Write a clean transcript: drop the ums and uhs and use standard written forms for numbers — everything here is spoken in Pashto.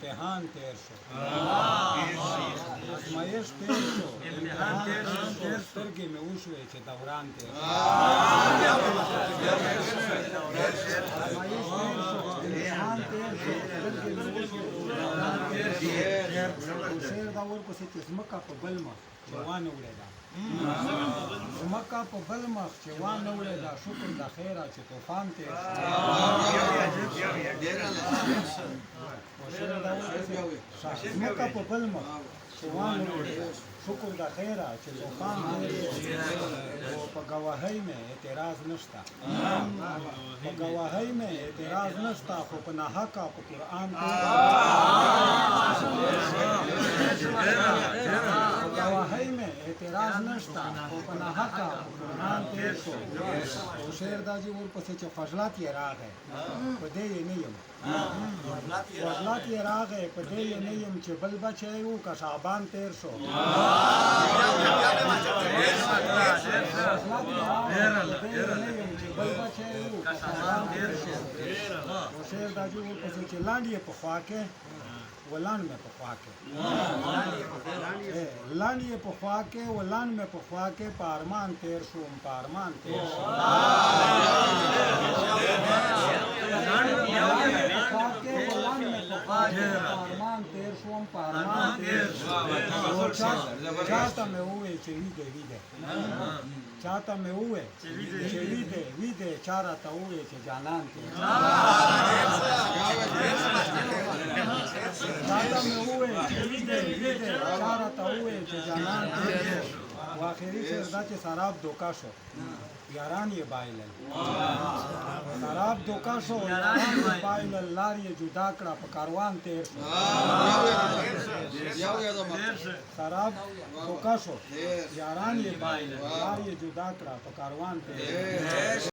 امتحان تیر شو ازمایش تیر شو امتحان تیر شو سترګې مې وشوې چې دوران تیر شو ازمایش تیر شو امتحان تیر شو سترګې مې وشوې دوران تیر شو شعر دا ورپسې چې ځمکه په بل مخ چې وانه وړېده ځمکه په بل مخ چې وانه وړېده شکر د خیره چې طوفان تیر شو ځمکه په بل مخ چې وانه وړېده شکر د خیره چې طوفان تیر شو په ګواهۍ مې اعتراض نشته په ګواهۍ مې اعتراض نشته خو په ناحقه په قرآن گواهی میں اعتراض نشتا خو په ناحقه قرآن تیر شو او شعر دا چې ورپسې چې خجلت یې راغی په دې یې نه یم خجلت یې راغی په دې یې نه یم چې بل بچی و که شعبان تیر شو خجلت یې راغی په دې یې نه یم چې بل بچی و که شعبان تیر شو او شعر دا چې ورپسې چې لاندې یې په خوا کې ولان میں پخوا کے لان یہ پخوا کے ولان میں پخوا کے پارمان تیر شوم پارمان تیر شوم پارمان تیر شوم پارمان تیر شوم چاہتا میں ہوئے چوی دے ویدے چاہتا میں ہوئے چوی دے ویدے چارتا ہوئے چے جانان تیر چاہتا میں ہوئے ویدے چارتا ہوئے چے جانان تیر و آخری شعر دا چے سراب دوکا شو یاران یہ بائلل سراب دوکا شو یاران یہ بائلل لار یہ جدا کڑا پا کاروان تیر شو سراب دوکا شو یاران یہ بائلل لار یہ جدا کڑا پا کاروان تیر شو